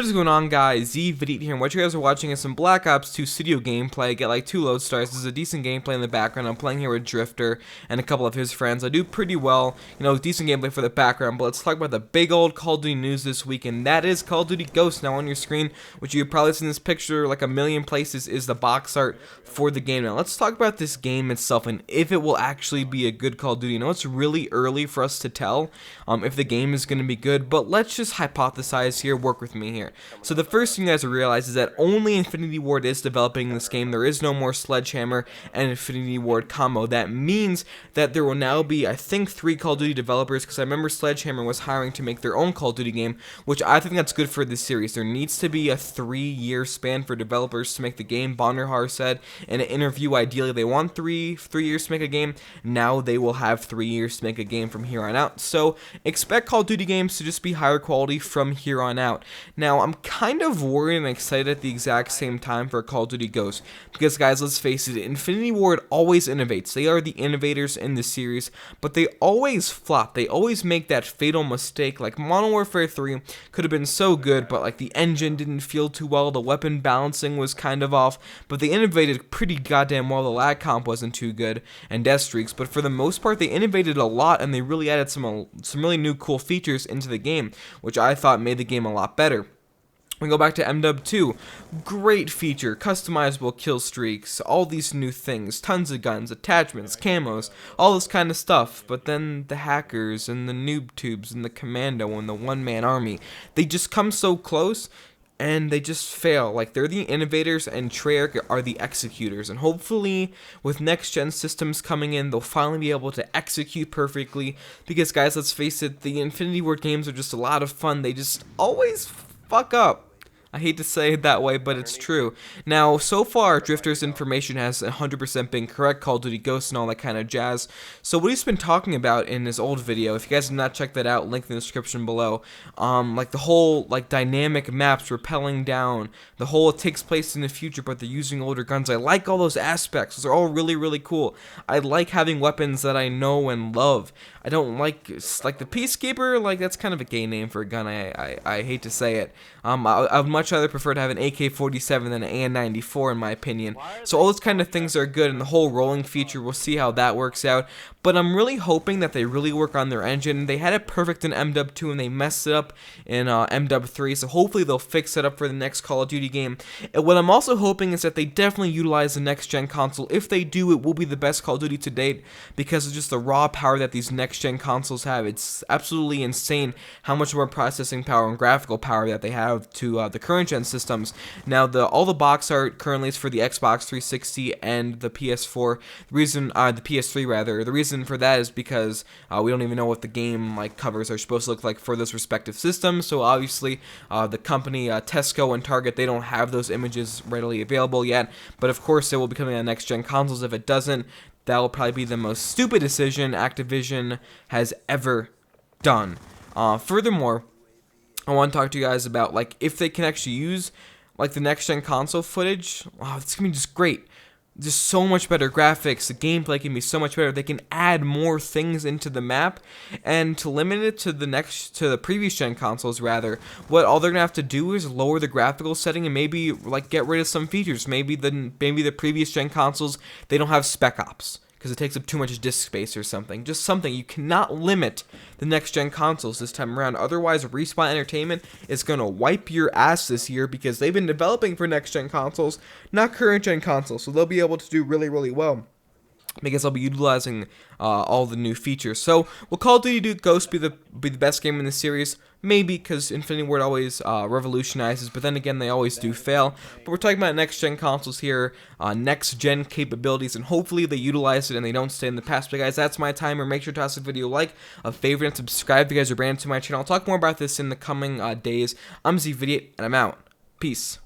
What is going on, guys? zVitiate here, and what you guys are watching is some Black Ops 2 studio gameplay. Get like 2 load stars. This is a decent gameplay in the background. I'm playing here with Drifter and a couple of his friends. I do pretty well, decent gameplay for the background, but let's talk about the big old Call of Duty news this week, and that is Call of Duty Ghosts. Now on your screen, which you've probably seen this picture like a million places, is the box art for the game. Now let's talk about this game itself and if it will actually be a good Call of Duty. It's really early for us to tell if the game is going to be good, but let's just hypothesize here, work with me here. So the first thing you guys will realize is that only Infinity Ward is developing this game. There is no more Sledgehammer and Infinity Ward combo. That means that there will now be, I think, 3 Call of Duty developers, because I remember Sledgehammer was hiring to make their own Call of Duty game, which I think that's good for this series. There needs to be a 3-year span for developers to make the game. Bonderhar said in an interview, ideally they want three years to make a game. Now they will have 3 years to make a game from here on out. So expect Call of Duty games to just be higher quality from here on out. Now, I'm kind of worried and excited at the exact same time for Call of Duty Ghosts, because guys, let's face it, Infinity Ward always innovates. They are the innovators in the series, but they always flop. They always make that fatal mistake. Like Modern Warfare 3 could have been so good, but like the engine didn't feel too well, the weapon balancing was kind of off, but they innovated pretty goddamn well. The lag comp wasn't too good, and death streaks, but for the most part, they innovated a lot, and they really added some really new cool features into the game, which I thought made the game a lot better. We go back to MW2, great feature, customizable kill streaks, all these new things, tons of guns, attachments, camos, all this kind of stuff. But then the hackers and the noob tubes and the commando and the one-man army, they just come so close and they just fail. Like, they're the innovators and Treyarch are the executors, and hopefully with next gen systems coming in, they'll finally be able to execute perfectly, because guys, let's face it, the Infinity Ward games are just a lot of fun. They just always fuck up. I hate to say it that way, but it's true. Now, so far, Drifter's information has 100% been correct, Call of Duty Ghosts and all that kind of jazz. So what he's been talking about in his old video, if you guys have not checked that out, link in the description below, like the whole dynamic maps rappelling down, the whole it takes place in the future, but they're using older guns. I like all those aspects. Those are all really, really cool. I like having weapons that I know and love. I don't like the Peacekeeper, like that's kind of a gay name for a gun. I hate to say it. I would much rather prefer to have an AK-47 than an AN-94 in my opinion. So all those kind of things are good, and the whole rolling feature, we'll see how that works out. But I'm really hoping that they really work on their engine. They had it perfect in MW2 and they messed it up in MW3, so hopefully they'll fix it up for the next Call of Duty game. And what I'm also hoping is that they definitely utilize the next gen console. If they do, it will be the best Call of Duty to date, because of just the raw power that these next gen consoles have. It's absolutely insane how much more processing power and graphical power that they have to the current gen systems. Now, all the box art currently is for the Xbox 360 and the PS4. The PS3 rather. The reason for that is because we don't even know what the game covers are supposed to look like for those respective systems. So obviously, the company Tesco and Target, they don't have those images readily available yet. But of course, it will be coming on next gen consoles. If it doesn't, that will probably be the most stupid decision Activision has ever done. Furthermore, I want to talk to you guys about if they can actually use the next gen console footage. Wow, it's gonna be just great. Just so much better graphics. The gameplay can be so much better. They can add more things into the map, and to limit it to the previous gen consoles rather, what all they're gonna have to do is lower the graphical setting and maybe get rid of some features. Maybe the previous gen consoles, they don't have Spec Ops because it takes up too much disk space or something. Just something. You cannot limit the next gen consoles this time around. Otherwise, Respawn Entertainment is going to wipe your ass this year, because they've been developing for next gen consoles, not current gen consoles. So they'll be able to do really, really well, because they'll be utilizing all the new features. So will Call of Duty Ghosts be the best game in the series? Maybe, because Infinity Ward always revolutionizes, but then again, they always do fail. But we're talking about next-gen consoles here, next-gen capabilities, and hopefully they utilize it and they don't stay in the past. But guys, that's my timer. Make sure to toss the video a like, a favorite, and subscribe if you guys are brand new to my channel. I'll talk more about this in the coming days. I'm zVitiate, and I'm out. Peace.